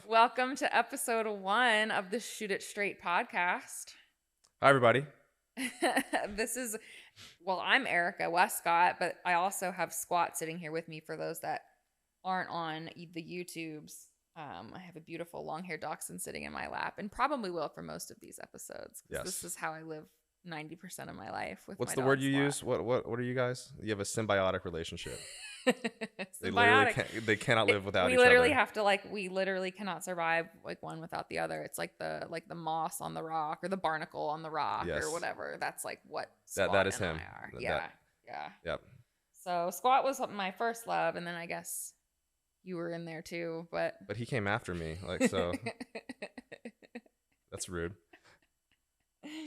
Welcome to episode 1 of the Shoot It Straight podcast. Hi, everybody. I'm Erika Wescott, but I also have Squat sitting here with me for those that aren't on the YouTubes. I have a beautiful long-haired dachshund sitting in my lap and probably will for most of these episodes. Yes. This is how I live 90% of my life with What's my the word you Squat. use? What are you guys? You have a symbiotic relationship. They Symbiotic. they cannot live without each We literally other. have to we literally cannot survive one without the other. It's like the moss on the rock or the barnacle on the rock Yes. or whatever. That's like what That Squat is and him. I are. That- Yeah. Yep. So Squat was my first love, and then I guess you were in there too, but But he came after me, so that's rude.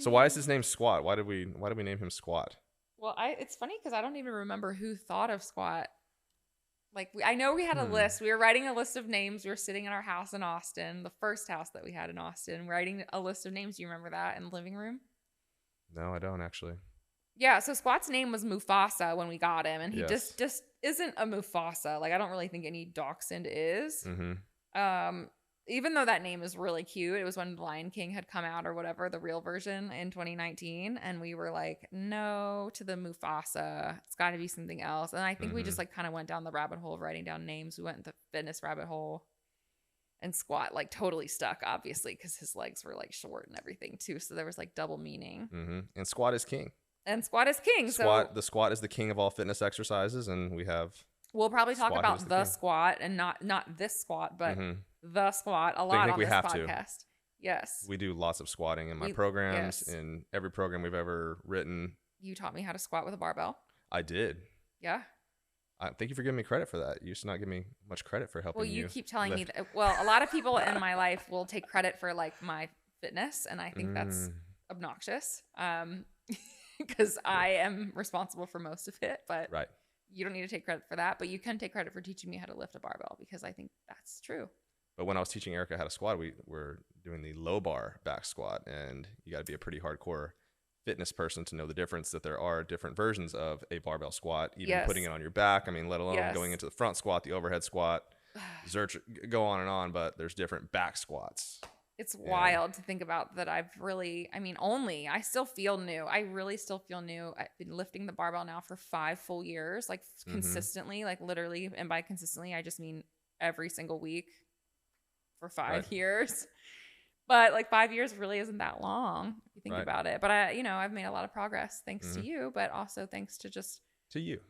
So why is his name Squat? Why did we name him Squat? Well, it's funny because I don't even remember who thought of Squat. I know we had a list. We were writing a list of names. We were sitting in our house in Austin, the first house that we had in Austin, writing a list of names. Do you remember that in the living room? No, I don't actually. Yeah, so Squat's name was Mufasa when we got him, and he Yes. just isn't a Mufasa. I don't really think any dachshund is. Mm-hmm. Even though that name is really cute. It was when Lion King had come out or whatever, the real version in 2019, and we were like, no to the Mufasa. It's got to be something else. And I think we just kind of went down the rabbit hole of writing down names. We went in the fitness rabbit hole, and Squat totally stuck, obviously, because his legs were short and everything too. So there was double meaning. Mm-hmm. And Squat is king. And Squat is king. The squat is the king of all fitness exercises, and we have. We'll probably talk Squat, about who's the the king. squat and not this squat, but Mhm. the squat a lot think on we this have to. podcast. Yes. We do lots of squatting in my We- programs, yes. in every program we've ever written. You taught me how to squat with a barbell. I did. Yeah. Thank you for giving me credit for that. You used to not give me much credit for helping Well, you you keep telling me lift. that. Well, a lot of people in my life will take credit for my fitness, and I think that's obnoxious. Because I am responsible for most of it, but Right. you don't need to take credit for that. But you can take credit for teaching me how to lift a barbell because I think that's true. But when I was teaching Erika how to squat, we were doing the low bar back squat, and you got to be a pretty hardcore fitness person to know the difference that there are different versions of a barbell squat, even Yes. putting it on your back. I mean, let alone Yes. going into the front squat, the overhead squat, go on and on, but there's different back squats. It's wild to think about that. I still feel new. I really still feel new. I've been lifting the barbell now for 5 full years, consistently, literally. And by consistently, I just mean every single week for 5 years. But 5 years really isn't that long if you think about it. But I've made a lot of progress thanks to you, but also thanks to just To you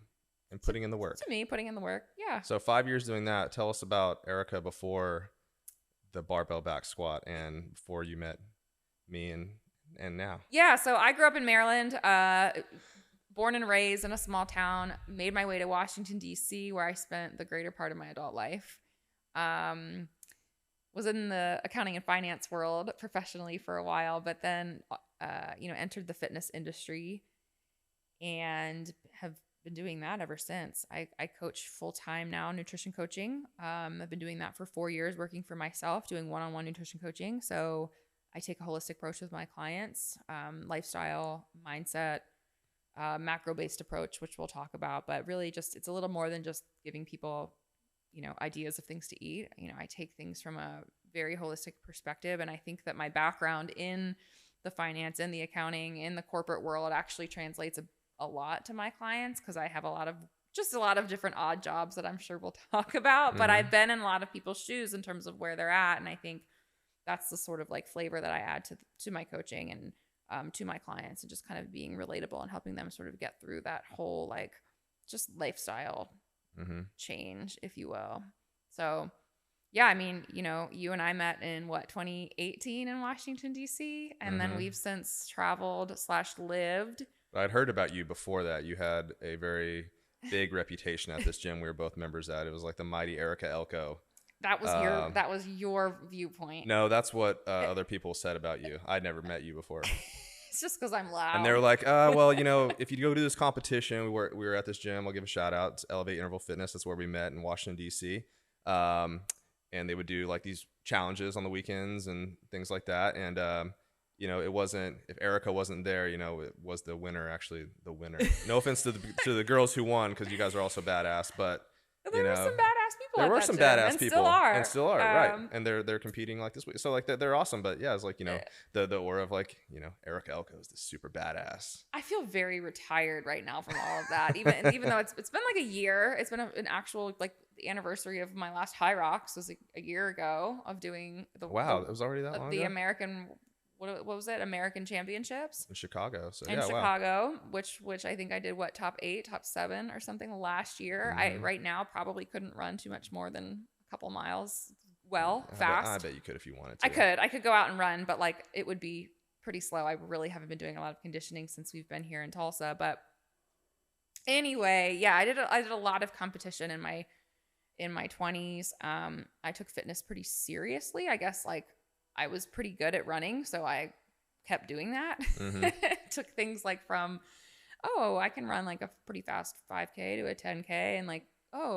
and putting in the work. to me putting in the work. Yeah. So 5 years doing that. Tell us about Erika before the barbell back squat and before you met me and now. Yeah, so I grew up in Maryland, born and raised in a small town, made my way to Washington, D.C., where I spent the greater part of my adult life. Was in the accounting and finance world professionally for a while, but then, entered the fitness industry and have been doing that ever since. I coach full-time now, nutrition coaching. I've been doing that for 4 years, working for myself, doing one-on-one nutrition coaching. So I take a holistic approach with my clients, lifestyle, mindset, macro-based approach, which we'll talk about. But really it's a little more than just giving people, ideas of things to eat. I take things from a very holistic perspective. And I think that my background in the finance and the accounting in the corporate world actually translates a lot to my clients because I have a lot of different odd jobs that I'm sure we'll talk about. But I've been in a lot of people's shoes in terms of where they're at. And I think that's the sort of flavor that I add to my coaching and to my clients, and just kind of being relatable and helping them sort of get through that whole just lifestyle change, if you will. So yeah, you and I met in 2018 in Washington, D.C. And then we've since traveled / lived. I'd heard about you before that. You had a very big reputation at this gym we were both members at. It was like the mighty Erika Elko. That was your viewpoint. No, that's what other people said about you. I'd never met you before. It's just because I'm loud. And they were like, well, if you go do this competition, we were at this gym. I'll give a shout out to Elevate Interval Fitness. That's where we met in Washington, D.C. And they would do these challenges on the weekends and things like that. And, it wasn't, if Erika wasn't there, it was the winner, actually the winner. No offense to the girls who won, because you guys are also badass, but There were some badass people. There at were that some gym, badass and people, still are. and still are, right? And they're competing like this week, so like they're awesome. But yeah, it's like the aura of like Erika Elko is this super badass. I feel very retired right now from all of that. Even though it's been like a year. It's been an actual like the anniversary of my last High Rocks was a year ago of doing the it was already that long the ago? American. What was it? American Championships in Chicago. So in Chicago, which I think I did top 8, top 7 or something last year. I right now probably couldn't run too much more than a couple miles. Fast. I bet you could if you wanted to. I could go out and run, but like it would be pretty slow. I really haven't been doing a lot of conditioning since we've been here in Tulsa. But anyway, yeah, I did a lot of competition in my 20s. I took fitness pretty seriously. I guess like I was pretty good at running, so I kept doing that. Took things like from, I can run like a pretty fast 5K to a 10K, and like,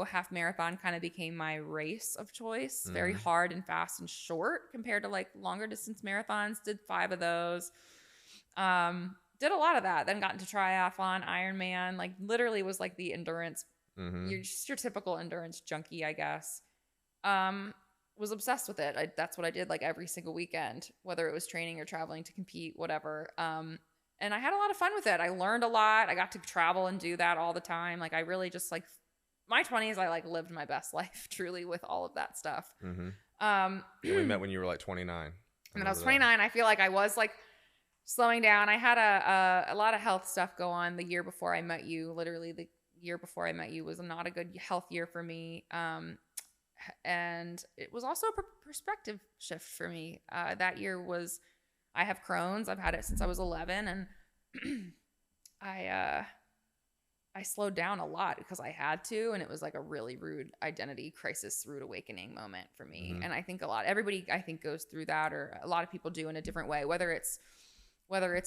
half marathon kind of became my race of choice. Very hard and fast and short compared to like longer distance marathons. Did 5 of those. Did a lot of that. Then got into triathlon, Ironman. Like literally was like the endurance. You're just your typical endurance junkie, I guess. Was obsessed with it. That's what I did like every single weekend, whether it was training or traveling to compete, whatever. And I had a lot of fun with it. I learned a lot. I got to travel and do that all the time. Like I really just like my 20s, I like lived my best life truly with all of that stuff. We met when you were like 29. And when I was 29, I feel like I was like slowing down. I had a lot of health stuff go on the year before I met you. Literally the year before I met you was not a good health year for me. And it was also a perspective shift for me. That year was, I have Crohn's. I've had it since I was 11, and I slowed down a lot because I had to, and it was like a really rude identity crisis, rude awakening moment for me. And I think everybody I think goes through that, or a lot of people do in a different way. Whether it's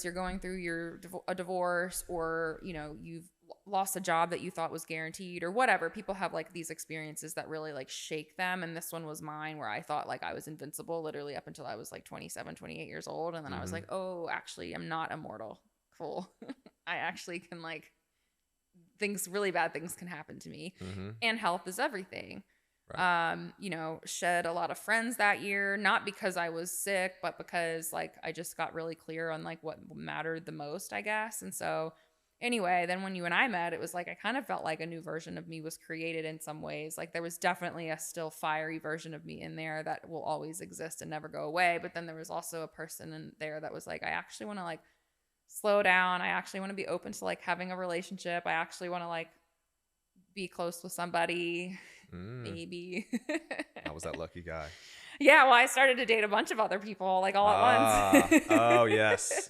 you're going through a divorce, or you've lost a job that you thought was guaranteed, or whatever. People have like these experiences that really like shake them, and this one was mine, where I thought like I was invincible literally up until I was like 27, 28 years old, and then I was like, oh, actually I'm not immortal. Cool. I actually can like really bad things can happen to me, and health is everything. Right. Shed a lot of friends that year, not because I was sick, but because like I just got really clear on like what mattered the most, I guess. And so anyway, then when you and I met, it was like I kind of felt like a new version of me was created in some ways. Like there was definitely a still fiery version of me in there that will always exist and never go away. But then there was also a person in there that was like, I actually want to like slow down. I actually want to be open to like having a relationship. I actually want to like be close with somebody. Maybe. I was that lucky guy. Yeah, well, I started to date a bunch of other people like all at once. Oh, yes.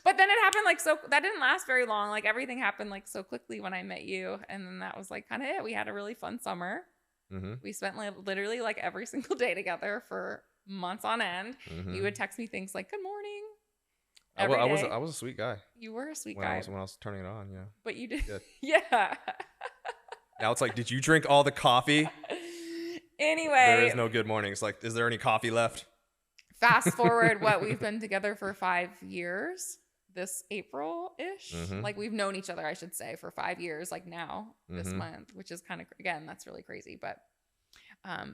But then it happened like so that didn't last very long. Like everything happened like so quickly when I met you, and then that was like kind of it. We had a really fun summer. We spent like literally like every single day together for months on end. You would text me things like "Good morning." I was a sweet guy. You were a sweet guy when I was turning it on. Yeah. But you did. Good. Yeah. Now it's like, did you drink all the coffee? Anyway, there is no good mornings. Like, is there any coffee left? Fast forward, we've been together for 5 years this April-ish. Like we've known each other, I should say, for 5 years, like now this month, which is kind of, again, that's really crazy. But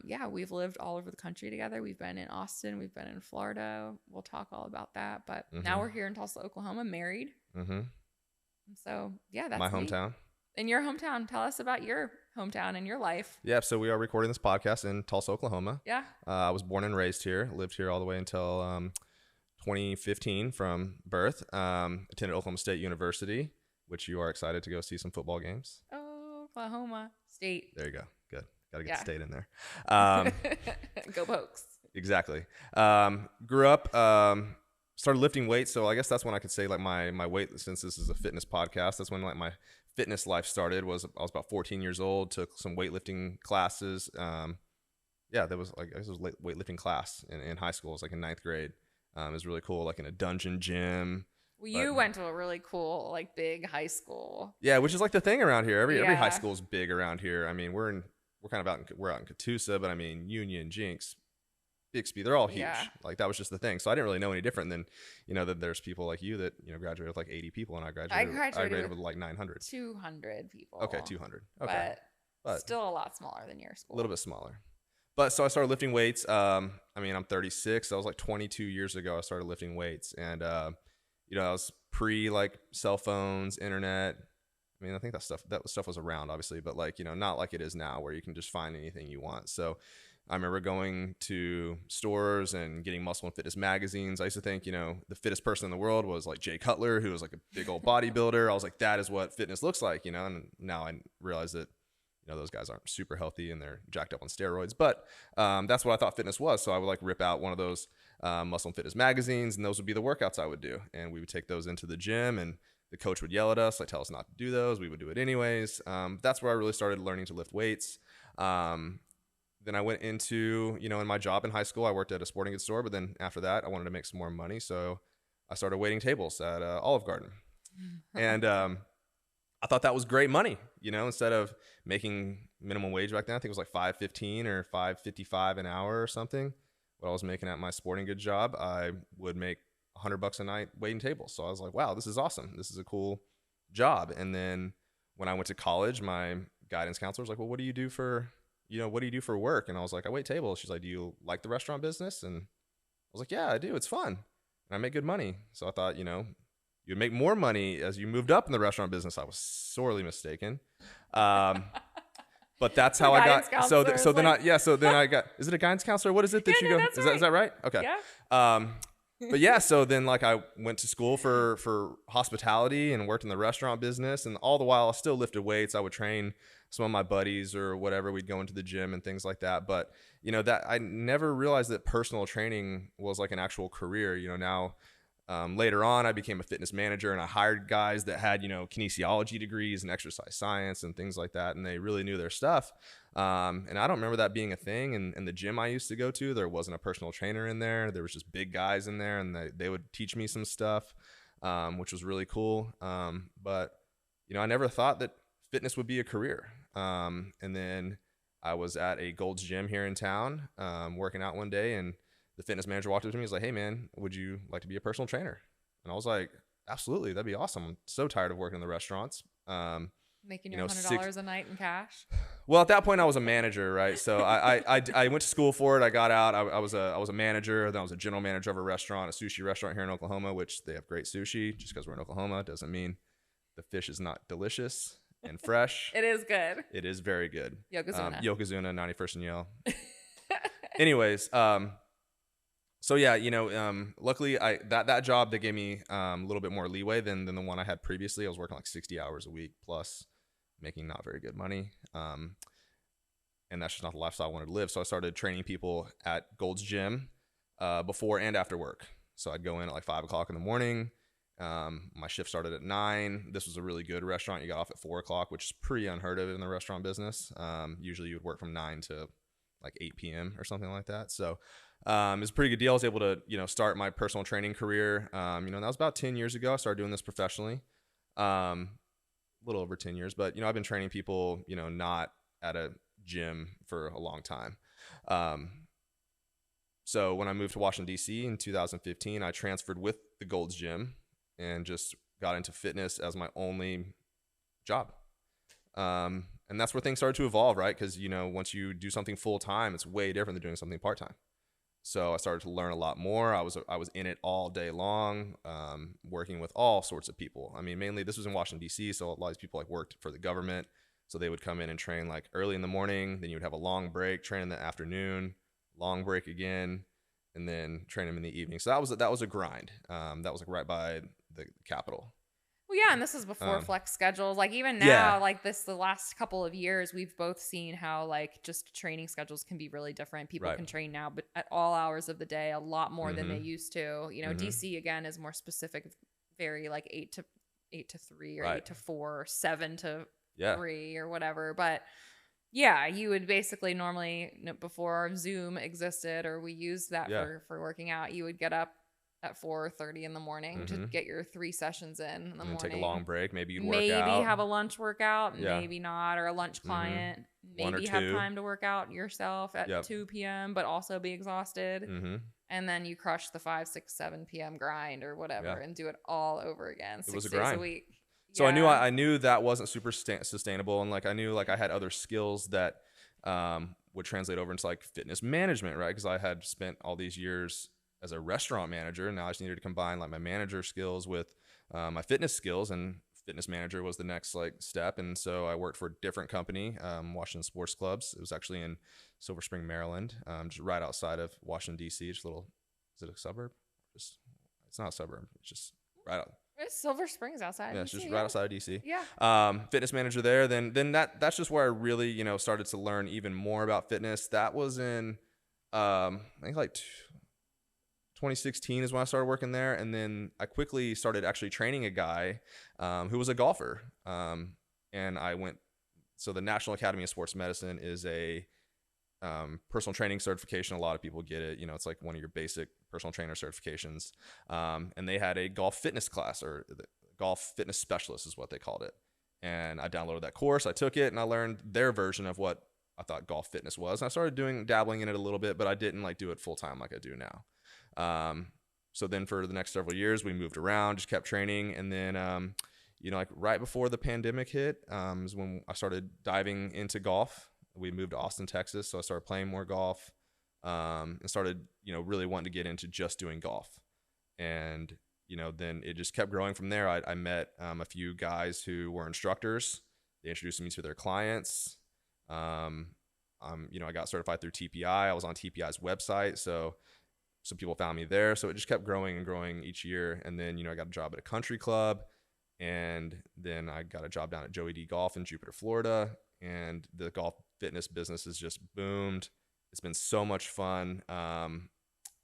yeah, we've lived all over the country together. We've been in Austin. We've been in Florida. We'll talk all about that. But now we're here in Tulsa, Oklahoma, married. So yeah, that's my hometown. In your hometown. Tell us about your hometown and your life. Yeah, so we are recording this podcast in Tulsa, Oklahoma. Yeah. I was born and raised here. Lived here all the way until 2015 from birth. Attended Oklahoma State University, which you are excited to go see some football games. Oh, Oklahoma State. There you go. Good. Got to get state in there. Go Pokes. Exactly. Grew up, started lifting weights. So I guess that's when I could say like my weight, since this is a fitness podcast, that's when like my fitness life started. I was about 14 years old, took some weightlifting classes. There was like, I guess it was weightlifting class in high school. It was like in 9th grade. It was really cool, like in a dungeon gym. Well, you went to a really cool, like big high school. Yeah, which is like the thing around here. Every high school is big around here. I mean, we're out in Catoosa, but I mean, Union, Jinx, Bixby, they're all huge. Yeah. Like that was just the thing. So I didn't really know any different than, that there's people like you that, graduated with like 80 people, and I graduated with like 900. 200 people. Okay, 200. Okay. but still a lot smaller than your school. A little bit smaller. But so I started lifting weights. I mean, I'm 36. That was like 22 years ago. I started lifting weights, and you know, I was pre like cell phones, internet. I mean, I think that stuff was around, obviously, but like, you know, not like it is now where you can just find anything you want. So I remember going to stores and getting muscle and fitness magazines. I used to think, you know, the fittest person in the world was like Jay Cutler, who was like a big old bodybuilder. I was like, that is what fitness looks like, you know. And now I realize that, you know, those guys aren't super healthy and they're jacked up on steroids. But that's what I thought fitness was. So I would like rip out one of those muscle and fitness magazines, and those would be the workouts I would do. And we would take those into the gym, and the coach would yell at us, like tell us not to do those. We would do it anyways. That's where I really started learning to lift weights. Then I went into, you know, in my job in high school, I worked at a sporting goods store, but then after that, I wanted to make some more money. So I started waiting tables at Olive Garden. And I thought that was great money, you know, instead of making minimum wage back then. I think it was like $5.15 or $5.55 an hour or something. What I was making at my sporting goods job, I would make $100 a night waiting tables. So I was like, wow, this is awesome. This is a cool job. And then when I went to college, my guidance counselor was like, well, what do you do for work? And I was like, I wait tables. She's like, do you like the restaurant business? And I was like, yeah, I do. It's fun. And I make good money. So I thought, you know, you'd make more money as you moved up in the restaurant business. I was sorely mistaken. But that's how I got. So then I got, is it a guidance counselor? What is it that you go? Is that right? Okay. Yeah. But yeah, so then like I went to school for hospitality and worked in the restaurant business, and all the while I still lifted weights. I would train some of my buddies or whatever. We'd go into the gym and things like that. But you know, that I never realized that personal training was like an actual career. You know, now later on I became a fitness manager, and I hired guys that had, you know, kinesiology degrees and exercise science and things like that, and they really knew their stuff. And I don't remember that being a thing. In the gym I used to go to, there wasn't a personal trainer in there. There was just big guys in there, and they would teach me some stuff, which was really cool. But, you know, I never thought that fitness would be a career. And then I was at a Gold's Gym here in town, working out one day, and the fitness manager walked up to me. He's like, hey man, would you like to be a personal trainer? And I was like, absolutely. That'd be awesome. I'm so tired of working in the restaurants. Making your $100 a night in cash. Well, at that point I was a manager, right? So I went to school for it. I got out. I was a manager. Then I was a general manager of a restaurant, a sushi restaurant here in Oklahoma, which they have great sushi. Just because we're in Oklahoma doesn't mean the fish is not delicious and fresh. It is good. It is very good. Yokozuna. Yokozuna, 91st and Yale. Anyways, so yeah, you know, luckily that job, they gave me a little bit more leeway than the one I had previously. I was working like 60 hours a week plus, making not very good money. And that's just not the lifestyle I wanted to live. So I started training people at Gold's Gym before and after work. So I'd go in at like 5 o'clock in the morning. My shift started at 9. This was a really good restaurant. You got off at 4 o'clock, which is pretty unheard of in the restaurant business. Usually you would work from 9 to like 8 p.m. or something like that. So it was a pretty good deal. I was able to, you know, start my personal training career. You know, that was about 10 years ago. I started doing this professionally. A little over 10 years, but you know, I've been training people, you know, not at a gym for a long time. So when I moved to Washington, D.C. in 2015, I transferred with the Gold's Gym and just got into fitness as my only job. And that's where things started to evolve, right? Because, you know, once you do something full time, it's way different than doing something part time. So I started to learn a lot more. I was in it all day long, working with all sorts of people. I mean, mainly this was in Washington, D.C., so a lot of these people like worked for the government. So they would come in and train like early in the morning. Then you would have a long break, train in the afternoon, long break again, and then train them in the evening. So that was a grind. That was like right by the Capitol. Well, yeah, and this is before flex schedules. Like even now, like the last couple of years, we've both seen how like just training schedules can be really different. People can train now, but at all hours of the day, a lot more than they used to. You know, DC again is more specific, very like 8 to 3 or 8 to 4 or 7 to 3 or whatever. But yeah, you would basically normally, before Zoom existed or we used that for working out, you would get up at 4:30 in the morning to get your 3 sessions in the morning. Take a long break. Maybe you'd work out. Maybe have a lunch workout. Maybe not, or a lunch client. Maybe have time to work out yourself at 2 p.m. but also be exhausted. And then you crush the 5, 6, 7 p.m. grind or whatever and do it all over again. 6 days a week. So I knew that wasn't super sustainable, and like I knew like I had other skills that would translate over into like fitness management, right? Because I had spent all these years as a restaurant manager, and now I just needed to combine like my manager skills with my fitness skills, and fitness manager was the next like step. And so I worked for a different company, Washington Sports Clubs. It was actually in Silver Spring, Maryland, just right outside of Washington D.C. Just a little, is it a suburb? Just, it's not a suburb. It's just right out. It's Silver Springs outside. Yeah, it's just right outside of DC. Yeah. Fitness manager there. Then that's just where I really, you know, started to learn even more about fitness. That was in I think like 2016 is when I started working there. And then I quickly started actually training a guy who was a golfer. And I went, so the National Academy of Sports Medicine is a personal training certification. A lot of people get it. You know, it's like one of your basic personal trainer certifications. And they had a golf fitness class, or the golf fitness specialist is what they called it. And I downloaded that course. I took it and I learned their version of what I thought golf fitness was. And I started dabbling in it a little bit, but I didn't like do it full time like I do now. So then for the next several years, we moved around, just kept training. And then, you know, like right before the pandemic hit, is when I started diving into golf. We moved to Austin, Texas. So I started playing more golf, and started, you know, really wanting to get into just doing golf. And, you know, then it just kept growing from there. I met a few guys who were instructors. They introduced me to their clients. You know, I got certified through TPI. I was on TPI's website. So some people found me there. So it just kept growing and growing each year. And then, you know, I got a job at a country club. And then I got a job down at Joey D Golf in Jupiter, Florida. And the golf fitness business has just boomed. It's been so much fun.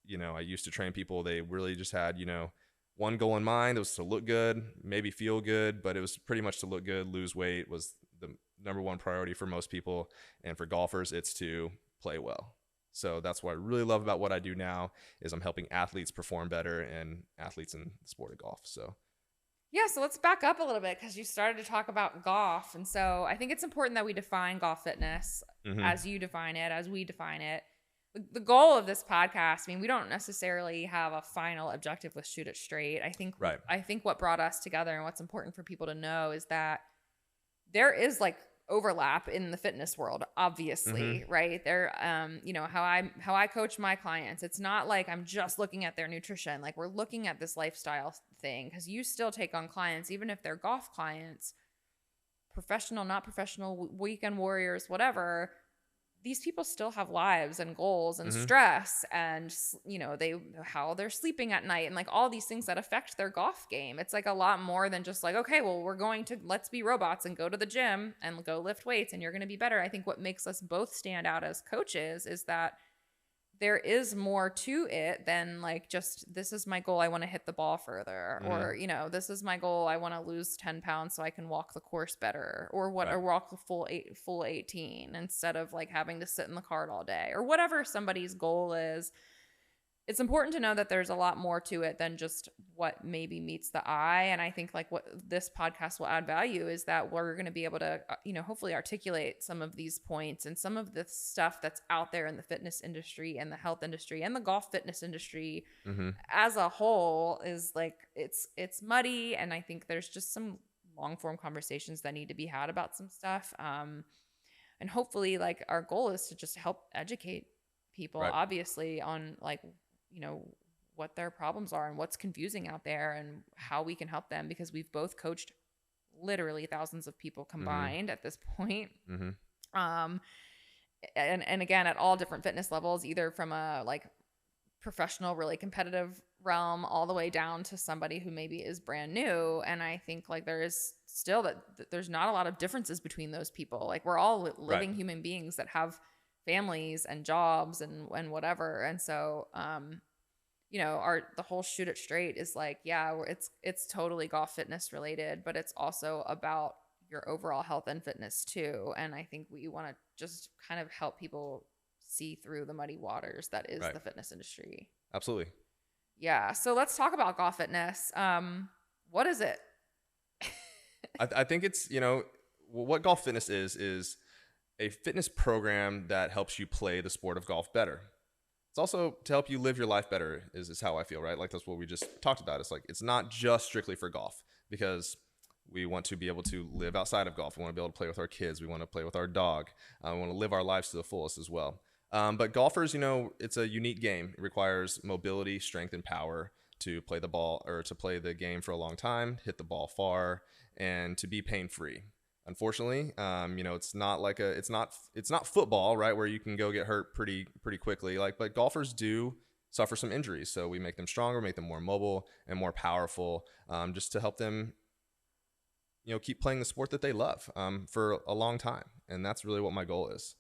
You know, I used to train people. They really just had, you know, one goal in mind. It was to look good, maybe feel good, but it was pretty much to look good. Lose weight was the number one priority for most people. And for golfers, it's to play well. So that's what I really love about what I do now is I'm helping athletes perform better, and athletes in the sport of golf. So yeah, so let's back up a little bit because you started to talk about golf. And so I think it's important that we define golf fitness as you define it, as we define it. The goal of this podcast, I mean, we don't necessarily have a final objective with Shoot It Straight. I think what brought us together and what's important for people to know is that there is like overlap in the fitness world, obviously, right? There, you know, how I coach my clients, it's not like I'm just looking at their nutrition. Like we're looking at this lifestyle thing, because you still take on clients, even if they're golf clients, professional, not professional, weekend warriors, whatever. These people still have lives and goals and stress, and, you know, how they're sleeping at night, and like all these things that affect their golf game. It's like a lot more than just like, okay, well, let's be robots and go to the gym and go lift weights and you're going to be better. I think what makes us both stand out as coaches is that there is more to it than like just, this is my goal, I want to hit the ball further, or, you know, this is my goal, I want to lose 10 pounds so I can walk the course better, or or walk the full 18 instead of like having to sit in the cart all day, or whatever somebody's goal is. It's important to know that there's a lot more to it than just what maybe meets the eye. And I think like what this podcast will add value is that we're going to be able to, you know, hopefully articulate some of these points and some of the stuff that's out there in the fitness industry and the health industry and the golf fitness industry as a whole is like, it's muddy. And I think there's just some long form conversations that need to be had about some stuff. And hopefully like our goal is to just help educate people, obviously, on like, you know, what their problems are and what's confusing out there and how we can help them, because we've both coached literally thousands of people combined at this point. And again, at all different fitness levels, either from a like professional, really competitive realm all the way down to somebody who maybe is brand new. And I think like there is still there's not a lot of differences between those people. Like we're all living human beings that have families and jobs and whatever. And so, you know, the whole Shoot It Straight is like, yeah, it's totally golf fitness related, but it's also about your overall health and fitness too. And I think we want to just kind of help people see through the muddy waters that is the fitness industry. Absolutely. Yeah. So let's talk about golf fitness. What is it? I think it's, you know, what golf fitness is a fitness program that helps you play the sport of golf better. It's also to help you live your life better is how I feel, right? Like that's what we just talked about. It's like, it's not just strictly for golf, because We want to be able to live outside of golf. We want to be able to play with our kids. We want to play with our dog. We want to live our lives to the fullest as well. But golfers, it's a unique game. It requires mobility, strength, and power to play the ball or to play the game for a long time, hit the ball far, and to be pain-free. Unfortunately, it's not football, right, where you can go get hurt pretty quickly. But golfers do suffer some injuries, so we make them stronger, make them more mobile and more powerful, just to help them, keep playing the sport that they love for a long time. And that's really what my goal is.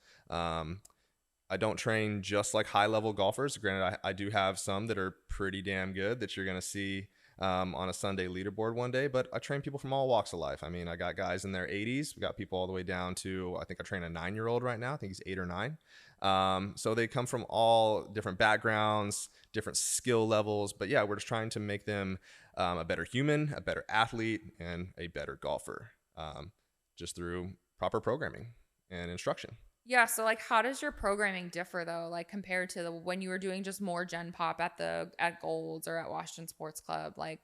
I don't train just like high-level golfers. Granted, I do have some that are pretty damn good that you're going to see on a Sunday leaderboard one day, but I train people from all walks of life. I mean, I got guys in their 80s. We got people all the way down to, I think I train a 9-year-old right now. I think he's 8 or 9. So they come from all different backgrounds, different skill levels. But yeah, we're just trying to make them a better human, a better athlete, and a better golfer, just through proper programming and instruction. Yeah, so like how does your programming differ though, like compared to when you were doing just more Gen Pop at Golds or at Washington Sports Club? Like,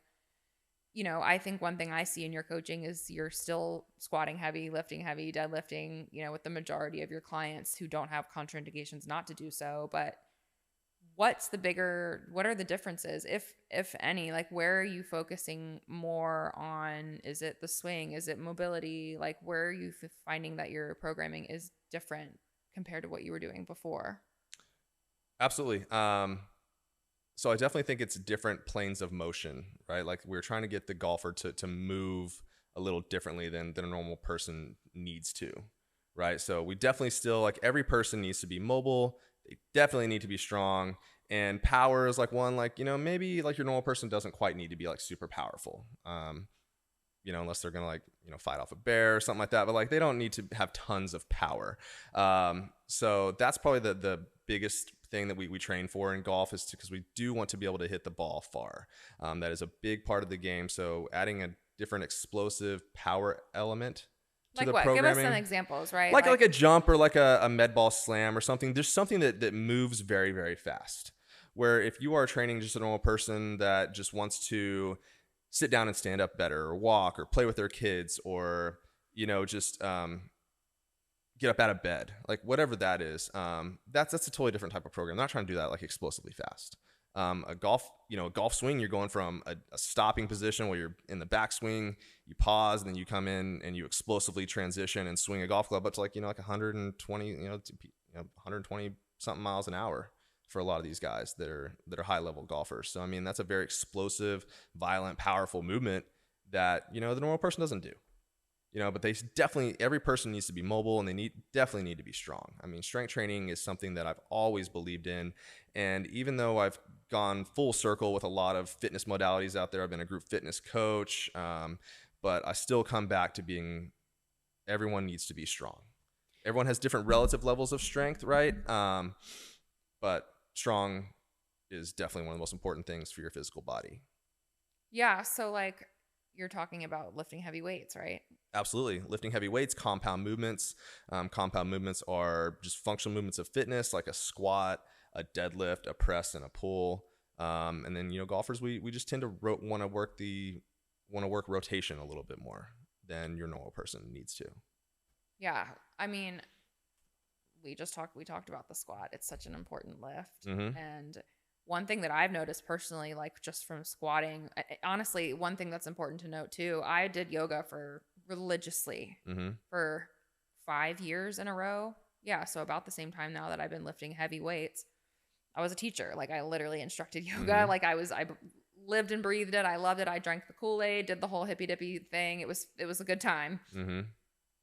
I think one thing I see in your coaching is you're still squatting heavy, lifting heavy, deadlifting, with the majority of your clients who don't have contraindications not to do so. But what are the differences, if any? Like, where are you focusing more on? Is it the swing? Is it mobility? Like, where are you finding that your programming is different compared to what you were doing before? Absolutely. So I definitely think it's different planes of motion, right? Like we're trying to get the golfer to move a little differently than a normal person needs to, right? So we definitely still, like, every person needs to be mobile. They definitely need to be strong. And power is like one, like, maybe like your normal person doesn't quite need to be like super powerful. Unless they're going to fight off a bear or something like that, but like they don't need to have tons of power. So that's probably the biggest thing that we train for in golf, is because we do want to be able to hit the ball far. That is a big part of the game. So adding a different explosive power element to the programming. Give us some examples, right? Like a jump or like a med ball slam or something. There's something that moves very, very fast. Where if you are training just a normal person that just wants to sit down and stand up better, or walk, or play with their kids, or just get up out of bed, like whatever that is, that's a totally different type of program. I'm not trying to do that like explosively fast. A golf swing, you're going from a stopping position where you're in the backswing, you pause, and then you come in and you explosively transition and swing a golf club up to like 120 120 something miles an hour for a lot of these guys that are high level golfers. So I mean, that's a very explosive, violent, powerful movement that the normal person doesn't do. But every person needs to be mobile, and they definitely need to be strong. I mean, strength training is something that I've always believed in. And even though I've gone full circle with a lot of fitness modalities out there, I've been a group fitness coach, but I still come back to everyone needs to be strong. Everyone has different relative levels of strength, right? But strong is definitely one of the most important things for your physical body. Yeah. So like you're talking about lifting heavy weights, right? Absolutely. Lifting heavy weights, compound movements. Compound movements are just functional movements of fitness, like a squat, a deadlift, a press, and a pull. And then, golfers, we just tend to want to work rotation a little bit more than your normal person needs to. Yeah. I mean, we talked about the squat. It's such an important lift. Mm-hmm. And one thing that I've noticed personally, like just from squatting, honestly, one thing that's important to note too, I did yoga religiously for 5 years in a row. Yeah. So about the same time now that I've been lifting heavy weights. I was a teacher. Like I literally instructed yoga. Mm-hmm. Like I lived and breathed it. I loved it. I drank the Kool-Aid, did the whole hippy dippy thing. It was a good time. Mm-hmm.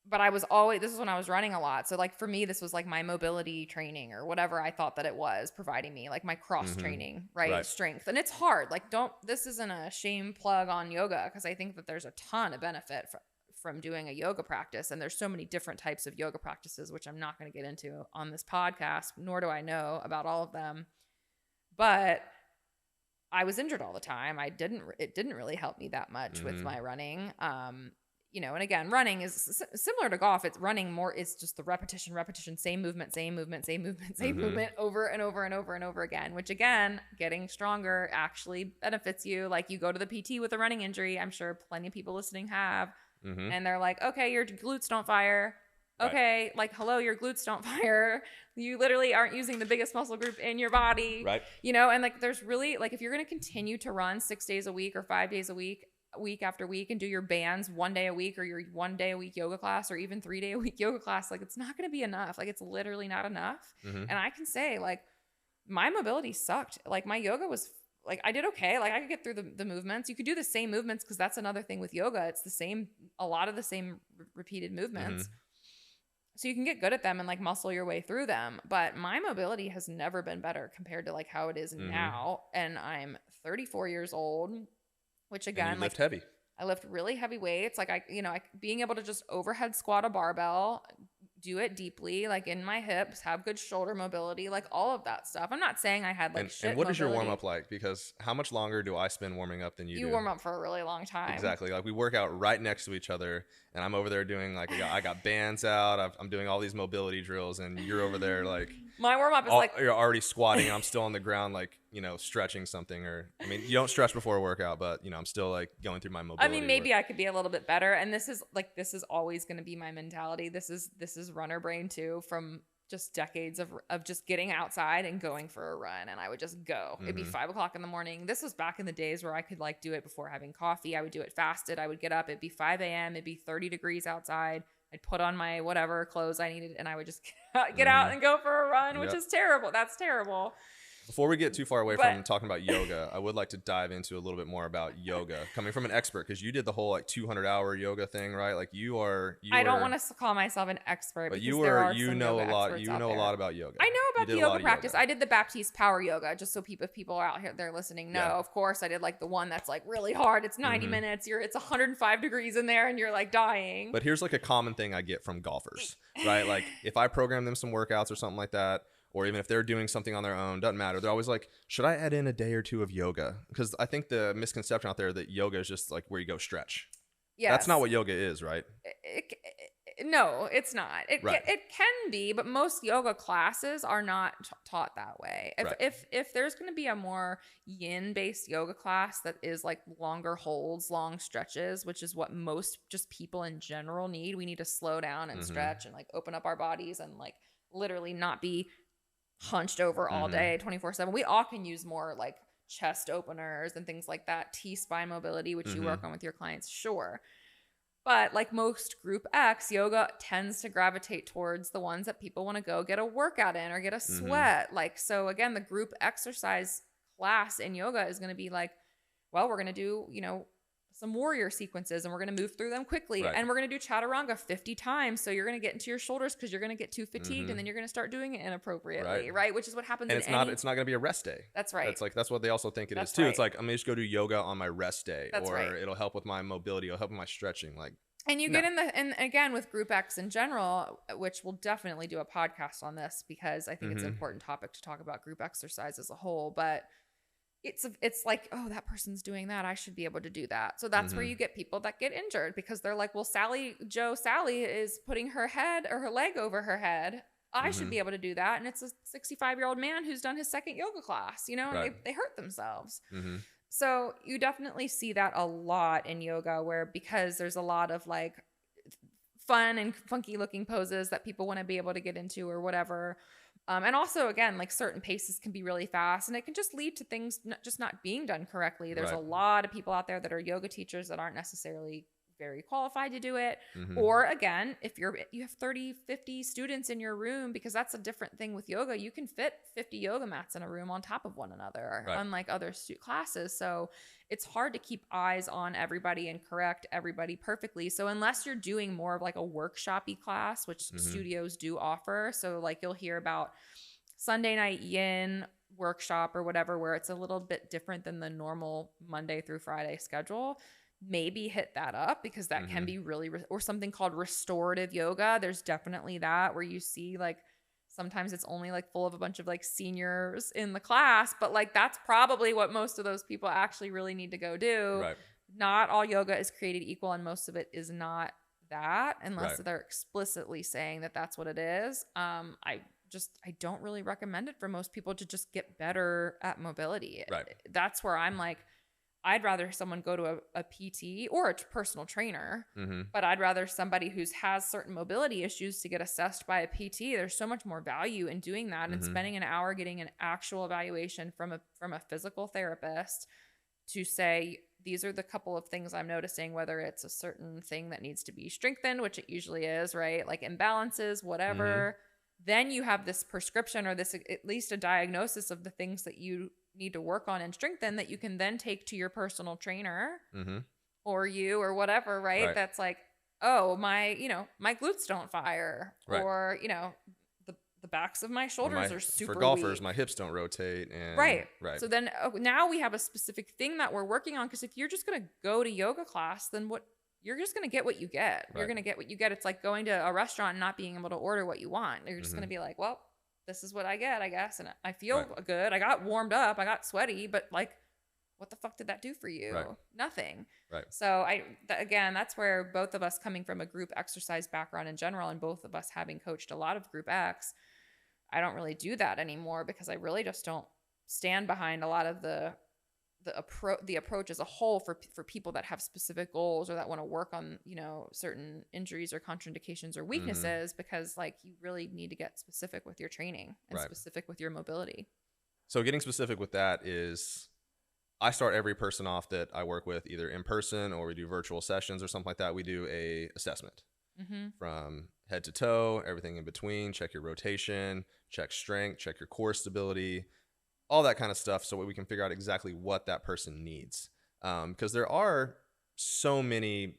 But this is when I was running a lot. So like for me, this was like my mobility training or whatever I thought that it was providing me, like my cross training, right? Strength. And it's hard. Like this isn't a shame plug on yoga, because I think that there's a ton of benefit from doing a yoga practice. And there's so many different types of yoga practices, which I'm not going to get into on this podcast, nor do I know about all of them. But I was injured all the time. It didn't really help me that much with my running. And again, running is similar to golf. It's running more. It's just the repetition, same movement, over and over and over and over again, which again, getting stronger actually benefits you. Like you go to the PT with a running injury. I'm sure plenty of people listening have. And they're like, okay, your glutes don't fire. Okay, like, hello, your glutes don't fire. You literally aren't using the biggest muscle group in your body. Right. You know, and like, there's really, like, if you're going to continue to run 6 days a week or 5 days a week, week after week, and do your bands 1 day a week, or your 1 day a week yoga class, or even 3 day a week yoga class, like, it's not going to be enough. Like, it's literally not enough. And I can say, like, my mobility sucked. Like, my yoga was, like, I did okay. Like, I could get through the movements. You could do the same movements, because that's another thing with yoga. It's the same, a lot of the same repeated movements. So you can get good at them and like muscle your way through them. But my mobility has never been better compared to like how it is now. And I'm 34 years old, which again, and you lift like, heavy. I lift really heavy weights. Like, being able to just overhead squat a barbell, do it deeply, like in my hips, have good shoulder mobility, like all of that stuff. I'm not saying I had like shit And what is your mobility. warm up like? Because how much longer do I spend warming up than you do? You warm up for a really long time. Exactly. Like, we work out right next to each other, and I'm over there doing like, I got bands out. I'm doing all these mobility drills, and you're over there like, my warm up is like, you're already squatting, and I'm still on the ground, like, stretching something. Or, I mean, you don't stretch before a workout, but I'm still like going through my mobility. I mean, maybe I could be a little bit better. And this is always going to be my mentality. This is runner brain too, from just decades of just getting outside and going for a run. And I would just go. It'd be 5 o'clock in the morning. This was back in the days where I could like do it before having coffee. I would do it fasted. I would get up. It'd be 5 a.m. It'd be 30 degrees outside. I'd put on my whatever clothes I needed, and I would just get out and go for a run, which is terrible. That's terrible. Before we get too far away from talking about yoga, I would like to dive into a little bit more about yoga, coming from an expert, because you did the whole like 200-hour yoga thing, right? Like, I don't want to call myself an expert, but because there are some know a yoga lot. experts You out know there. a lot about yoga. I know about the yoga practice. Yoga. I did the Baptiste power yoga, just so if people are out here, they're listening. No, of course I did like the one that's like really hard. It's 90 minutes. It's 105 degrees in there, and you're like dying. But here's like a common thing I get from golfers, right? Like, if I program them some workouts or something like that, or even if they're doing something on their own, doesn't matter. They're always like, should I add in a day or two of yoga? Because I think the misconception out there that yoga is just like where you go stretch. Yeah, that's not what yoga is, right? No, it's not. It Right. it can be, but most yoga classes are not taught that way. If there's going to be a more yin based yoga class that is like longer holds, long stretches, which is what most just people in general need. We need to slow down and stretch and like open up our bodies and like literally not be hunched over all day 24/7. We all can use more like chest openers and things like that, T-spine mobility, which you work on with your clients, sure. But like most group X, yoga tends to gravitate towards the ones that people want to go get a workout in or get a sweat. Like, so again, the group exercise class in yoga is going to be like, well, we're going to do, some warrior sequences, and we're going to move through them quickly. Right. And we're going to do chaturanga 50 times. So you're going to get into your shoulders because you're going to get too fatigued, and then you're going to start doing it inappropriately, right? Which is what happens. And it's not going to be a rest day. That's right. That's what they also think it is too. Right. It's like, I'm going to just go do yoga on my rest day, it'll help with my mobility. It'll help with my stretching. Like, and you get and again with group X in general, which we'll definitely do a podcast on this, because I think it's an important topic to talk about group exercise as a whole. But it's like, oh, that person's doing that, I should be able to do that. So that's where you get people that get injured, because they're like, well, Sally is putting her head or her leg over her head. I should be able to do that. And it's a 65-year-old man who's done his second yoga class, and they hurt themselves. So you definitely see that a lot in yoga, where because there's a lot of like fun and funky looking poses that people want to be able to get into or whatever. And also, again, like certain paces can be really fast, and it can just lead to things just not being done correctly. There's a lot of people out there that are yoga teachers that aren't necessarily very qualified to do it. Or again, if you have 30, 50 students in your room, because that's a different thing with yoga. You can fit 50 yoga mats in a room on top of one another, unlike other classes. So it's hard to keep eyes on everybody and correct everybody perfectly. So unless you're doing more of like a workshop-y class, which studios do offer. So like you'll hear about Sunday night yin workshop or whatever, where it's a little bit different than the normal Monday through Friday schedule. Maybe hit that up, because that can be really, or something called restorative yoga. There's definitely that, where you see like, sometimes it's only like full of a bunch of like seniors in the class, but like, that's probably what most of those people actually really need to go do. Right. Not all yoga is created equal, and most of it is not that, unless they're explicitly saying that that's what it is. I don't really recommend it for most people to just get better at mobility. Right. That's where I'm like, I'd rather someone go to a PT or a personal trainer, but I'd rather somebody who has certain mobility issues to get assessed by a PT. There's so much more value in doing that and spending an hour getting an actual evaluation from a physical therapist to say, these are the couple of things I'm noticing, whether it's a certain thing that needs to be strengthened, which it usually is, right? Like imbalances, whatever. Then you have this prescription or this, at least a diagnosis of the things that you need to work on and strengthen that you can then take to your personal trainer or you or whatever, right? That's like, oh, my glutes don't fire or, the backs of my shoulders are super for golfers, weak. my hips don't rotate. And right. So then now we have a specific thing that we're working on, because if you're just going to go to yoga class, then you're just going to get what you get. Right. You're going to get what you get. It's like going to a restaurant and not being able to order what you want. You're just going to be like, well, this is what I get, I guess. And I feel good. I got warmed up. I got sweaty, but like, what the fuck did that do for you? Nothing. Right. So again, that's where both of us coming from a group exercise background in general, and both of us having coached a lot of group X, I don't really do that anymore, because I really just don't stand behind a lot of the approach as a whole for people that have specific goals or that want to work on, certain injuries or contraindications or weaknesses, because like you really need to get specific with your training and specific with your mobility. So getting specific with that is, I start every person off that I work with either in person or we do virtual sessions or something like that. We do a assessment from head to toe, everything in between, check your rotation, check strength, check your core stability, all that kind of stuff, so we can figure out exactly what that person needs. Because there are so many,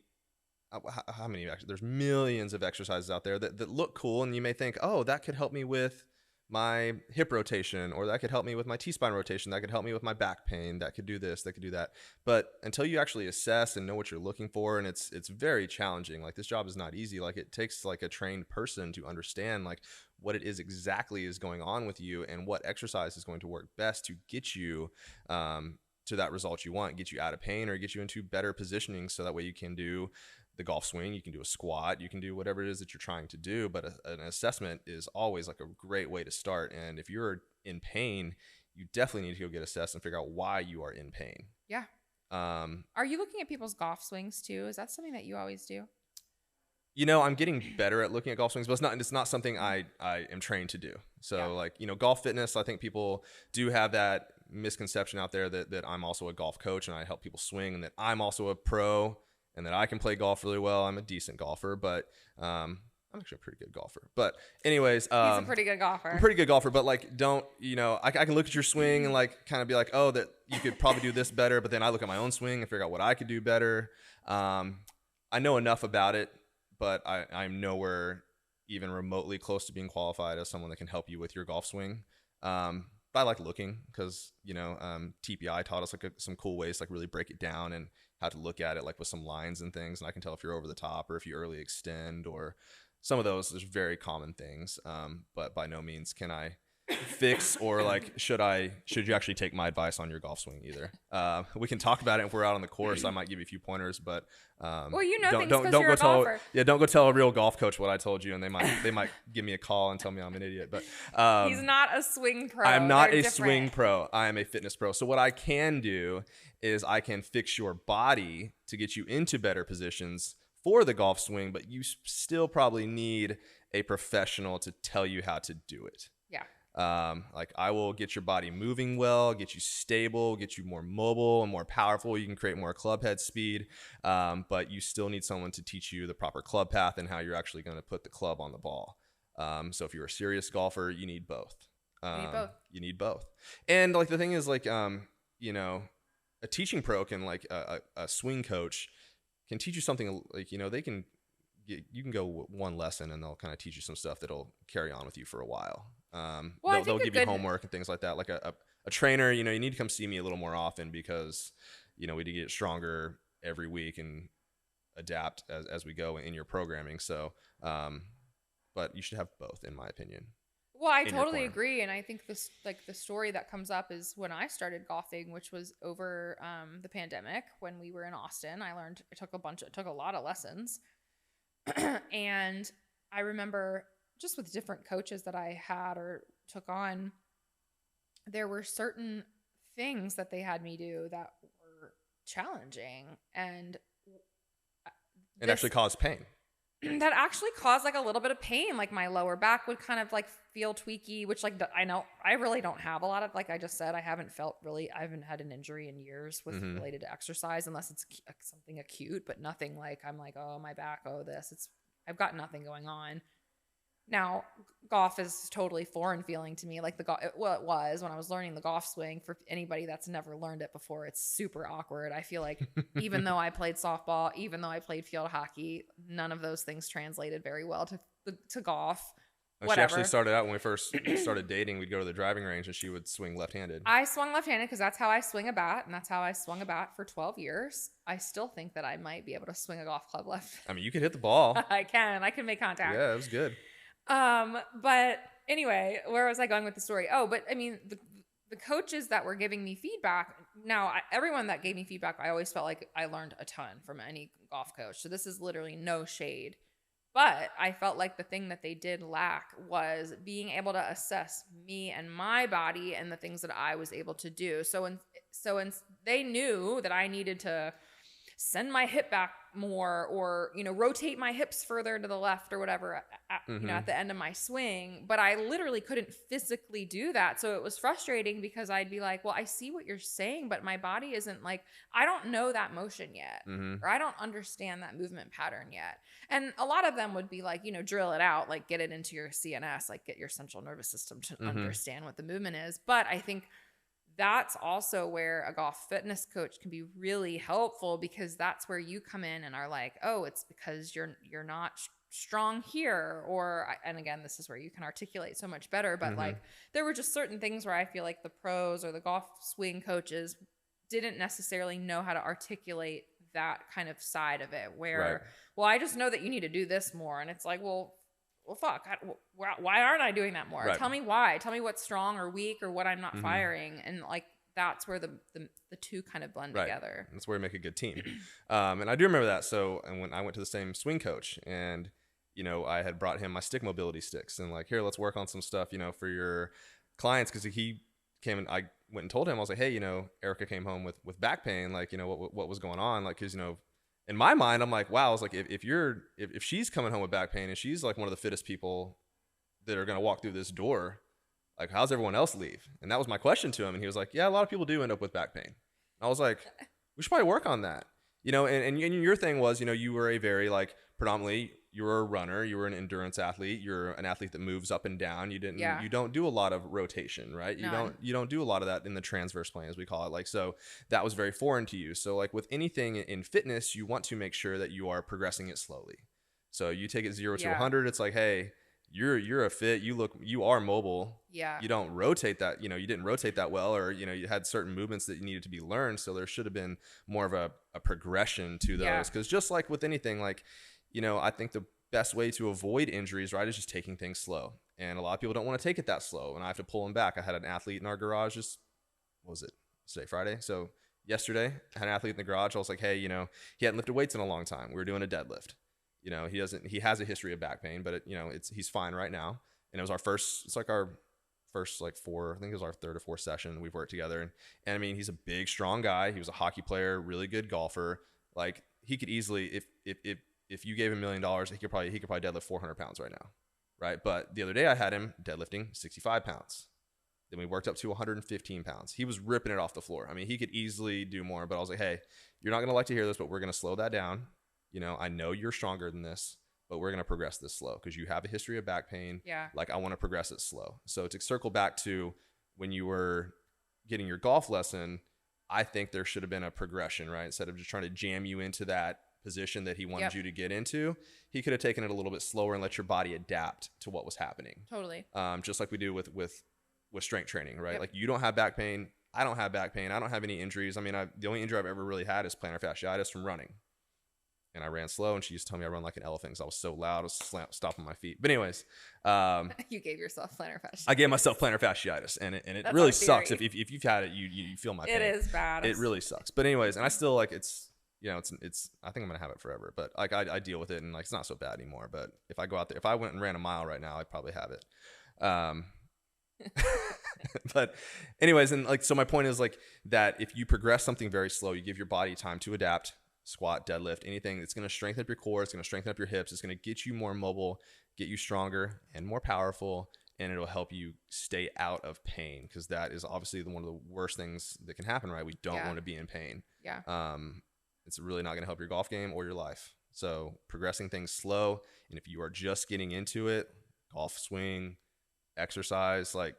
how many, there's millions of exercises out there that look cool, and you may think, oh, that could help me with my hip rotation, or that could help me with my T-spine rotation, that could help me with my back pain, that could do this, that could do that. But until you actually assess and know what you're looking for, and it's very challenging. Like, this job is not easy. Like, it takes like a trained person to understand like what it is exactly is going on with you and what exercise is going to work best to get you to that result you want, get you out of pain or get you into better positioning, so that way you can do the golf swing, you can do a squat, you can do whatever it is that you're trying to do. But an assessment is always like a great way to start. And if you're in pain, you definitely need to go get assessed and figure out why you are in pain. Yeah. Are you looking at people's golf swings too? Is that something that you always do? I'm getting better at looking at golf swings, but it's not something I am trained to do. So like, golf fitness, I think people do have that misconception out there that I'm also a golf coach and I help people swing, and that I'm also a pro and that I can play golf really well. I'm a decent golfer, but I'm actually a pretty good golfer. But anyways, he's a pretty good golfer. I'm a pretty good golfer, but like, don't, I can look at your swing and like kind of be like, oh, that you could probably do this better. But then I look at my own swing and figure out what I could do better. I know enough about it, but I'm nowhere even remotely close to being qualified as someone that can help you with your golf swing. But I like looking, because TPI taught us like some cool ways to like really break it down and how to look at it like with some lines and things, and I can tell if you're over the top or if you early extend or some of those. There's very common things, but by no means can I fix or like should you actually take my advice on your golf swing either. We can talk about it if we're out on the course. I might give you a few pointers, but well, don't go tell a real golf coach what I told you, and they might give me a call and tell me I'm an idiot. But he's not a swing pro. I'm not a swing pro. I am a fitness pro. So what I can do is I can fix your body to get you into better positions for the golf swing, but you still probably need a professional to tell you how to do it. Yeah. Like, I will get your body moving well, get you stable, get you more mobile and more powerful. You can create more club head speed, but you still need someone to teach you the proper club path and how you're actually going to put the club on the ball. So if you're a serious golfer, you need both. You need both. And like, the thing is, like, a teaching pro can, like, a swing coach can teach you something, like, you can go one lesson and they'll kind of teach you some stuff that'll carry on with you for a while. They'll give you homework and things like that. Like a trainer, you need to come see me a little more often, because, we need to get stronger every week and adapt as we go in your programming. So, but you should have both, in my opinion. Well, I totally agree. And I think this, like, the story that comes up is when I started golfing, which was over the pandemic when we were in Austin. I took a lot of lessons. And I remember just with different coaches that I had or took on, there were certain things that they had me do that were challenging. And It actually caused pain. that actually caused like a little bit of pain. Like my lower back would kind of like feel tweaky, which like I know I really don't have a lot of, like I just said, I haven't had an injury in years with related to exercise, unless it's something acute, but nothing like I'm like, oh, my back, oh, I've got nothing going on. Now, golf is totally foreign feeling to me. Like it was when I was learning the golf swing. For anybody that's never learned it before, it's super awkward. I feel like even though I played softball, even though I played field hockey, none of those things translated very well to golf. She actually started out when we first started dating. We'd go to the driving range and she would swing left-handed. I swung left-handed because that's how I swing a bat, and that's how I swung a bat for 12 years. I still think that I might be able to swing a golf club left. I mean, you could hit the ball. I can make contact. Yeah, it was good. But anyway, where was I going with the story? Oh, but I mean, the coaches that were giving me feedback, everyone that gave me feedback, I always felt like I learned a ton from any golf coach. So this is literally no shade, but I felt like the thing that they did lack was being able to assess me and my body and the things that I was able to do. So they knew that I needed to send my hip back more, or, rotate my hips further to the left or whatever, at the end of my swing. But I literally couldn't physically do that. So it was frustrating because I'd be like, well, I see what you're saying, but my body isn't like, I don't know that motion yet, or I don't understand that movement pattern yet. And a lot of them would be like, drill it out, like get it into your CNS, like get your central nervous system to understand what the movement is. But I think that's also where a golf fitness coach can be really helpful, because that's where you come in and are like, oh, it's because you're not strong here. And again, this is where you can articulate so much better. But like, there were just certain things where I feel like the pros or the golf swing coaches didn't necessarily know how to articulate that kind of side of it, where, well, I just know that you need to do this more. And it's like, well, fuck, why aren't I doing that more? Right. Tell me why. Tell me what's strong or weak or what I'm not firing. And like, that's where the two kind of blend together. That's where you make a good team. And I do remember that. So, and when I went to the same swing coach, and, I had brought him my stick mobility sticks, and like, here, let's work on some stuff, for your clients. Cause he came and I went and told him, I was like, hey, Erika came home with back pain. Like, what was going on? Like, cause, in my mind, I'm like, wow, I was like, if she's coming home with back pain and she's like one of the fittest people that are going to walk through this door, like, how's everyone else leave? And that was my question to him. And he was like, yeah, a lot of people do end up with back pain. And I was like, we should probably work on that. And your thing was, you were a very like, predominantly, you were a runner, you were an endurance athlete, you're an athlete that moves up and down. You don't do a lot of rotation, right? You don't do a lot of that in the transverse plane, as we call it. Like, so that was very foreign to you. So like with anything in fitness, you want to make sure that you are progressing it slowly. So you take it 0 to 100. It's like, hey, you're a fit, you are mobile. Yeah. You don't rotate that, you didn't rotate that well, or, you had certain movements that needed to be learned. So there should have been more of a progression to those. Yeah. Cause just like with anything, like, I think the best way to avoid injuries, right, is just taking things slow. And a lot of people don't want to take it that slow, and I have to pull them back. I had an athlete in our garage what was it? Today, Friday? So yesterday, I had an athlete in the garage. I was like, hey, he hadn't lifted weights in a long time. We were doing a deadlift. He has a history of back pain, but he's fine right now. And it was our first like four, I think it was our third or fourth session we've worked together. And I mean, he's a big, strong guy. He was a hockey player, really good golfer. Like, he could easily, if you gave him $1 million, he could probably deadlift 400 pounds right now. Right. But the other day I had him deadlifting 65 pounds. Then we worked up to 115 pounds. He was ripping it off the floor. I mean, he could easily do more, but I was like, hey, you're not going to like to hear this, but we're going to slow that down. I know you're stronger than this, but we're going to progress this slow because you have a history of back pain. Yeah. Like, I want to progress it slow. So to circle back to when you were getting your golf lesson, I think there should have been a progression, right? Instead of just trying to jam you into that position that he wanted you to get into, he could have taken it a little bit slower and let your body adapt to what was happening. Totally. Just like we do with strength training, right? Yep. Like, you don't have back pain. I don't have back pain. I don't have any injuries. I mean, the only injury I've ever really had is plantar fasciitis from running. And I ran slow, and she used to tell me I run like an elephant because I was so loud. I was stomping my feet. But anyways, you gave yourself plantar fasciitis. I gave myself plantar fasciitis, and it really sucks. If you've had it, you feel my pain. It is bad. It really sucks. But anyways, and I still like it's I think I'm gonna have it forever. But like I deal with it, and like it's not so bad anymore. But if I go out there, if I went and ran a mile right now, I'd probably have it. But anyways, and like, so my point is like that if you progress something very slow, you give your body time to adapt, squat, deadlift, anything, it's going to strengthen up your core. It's going to strengthen up your hips. It's going to get you more mobile, get you stronger and more powerful. And it'll help you stay out of pain, because that is obviously one of the worst things that can happen, right? We don't want to be in pain. Yeah. It's really not going to help your golf game or your life. So progressing things slow. And if you are just getting into it, golf swing, exercise, like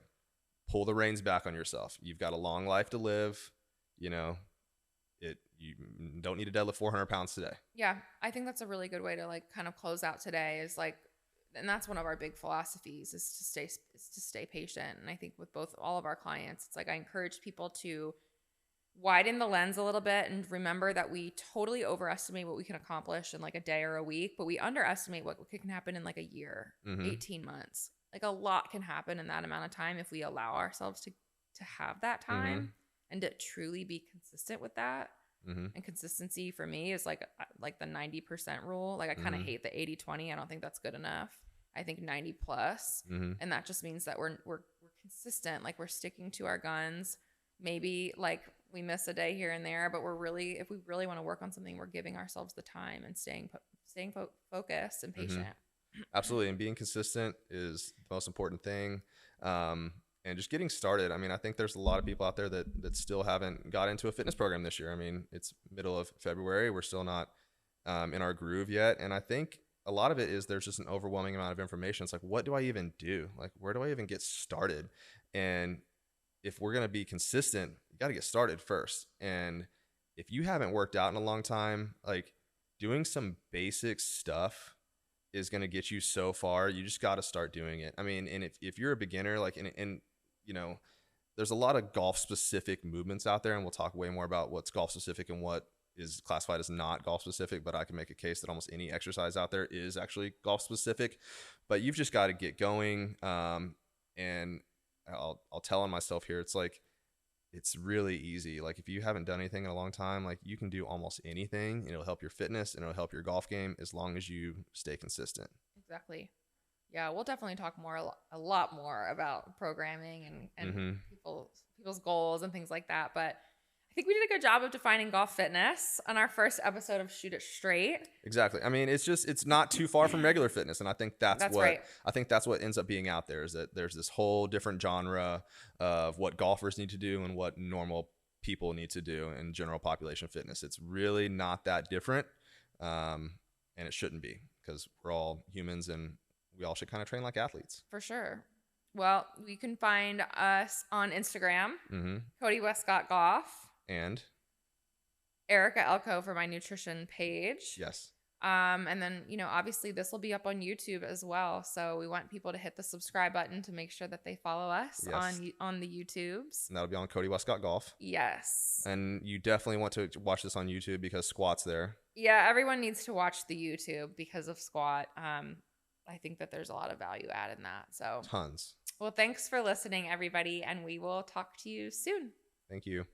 pull the reins back on yourself. You've got a long life to live. You know, you don't need to deadlift 400 pounds today. Yeah. I think that's a really good way to like kind of close out today, is like, and that's one of our big philosophies, is to stay patient. And I think with all of our clients, it's like I encourage people to widen the lens a little bit and remember that we totally overestimate what we can accomplish in like a day or a week, but we underestimate what can happen in like a year, 18 months. Like a lot can happen in that amount of time if we allow ourselves to have that time and to truly be consistent with that. And consistency for me is like the 90% rule. Like I kind of hate the 80-20. I don't think that's good enough. I think 90 plus. And that just means that we're consistent. Like we're sticking to our guns. Maybe like we miss a day here and there, but if we really want to work on something, we're giving ourselves the time and staying focused and patient. Absolutely. And being consistent is the most important thing. And just getting started. I mean, I think there's a lot of people out there that still haven't got into a fitness program this year. I mean, it's middle of February. We're still not in our groove yet. And I think a lot of it is there's just an overwhelming amount of information. It's like, what do I even do? Like, where do I even get started? And if we're going to be consistent, you got to get started first. And if you haven't worked out in a long time, like doing some basic stuff is going to get you so far. You just got to start doing it. I mean, and if you're a beginner, like, and you know, there's a lot of golf specific movements out there, and we'll talk way more about what's golf specific and what is classified as not golf specific, but I can make a case that almost any exercise out there is actually golf specific. But you've just got to get going. And I'll tell on myself here, it's like, it's really easy. Like if you haven't done anything in a long time, like you can do almost anything, and it'll help your fitness and it'll help your golf game as long as you stay consistent. Exactly. Yeah, we'll definitely talk a lot more about programming and people's goals and things like that. But I think we did a good job of defining golf fitness on our first episode of Shoot It Straight. Exactly. I mean, it's not too far from regular fitness, and I think that's what right. I think that's what ends up being out there, is that there's this whole different genre of what golfers need to do and what normal people need to do in general population fitness. It's really not that different, and it shouldn't be, because we're all humans and we all should kind of train like athletes. For sure. Well, you can find us on Instagram, Cody Wescott Golf. And Erika Elko for my nutrition page. Yes. And then, obviously this will be up on YouTube as well. So we want people to hit the subscribe button to make sure that they follow us on the YouTubes. And that'll be on Cody Wescott Golf. Yes. And you definitely want to watch this on YouTube because Squat's there. Yeah, everyone needs to watch the YouTube because of Squat. I think that there's a lot of value add in that. So tons. Well, thanks for listening, everybody, and we will talk to you soon. Thank you.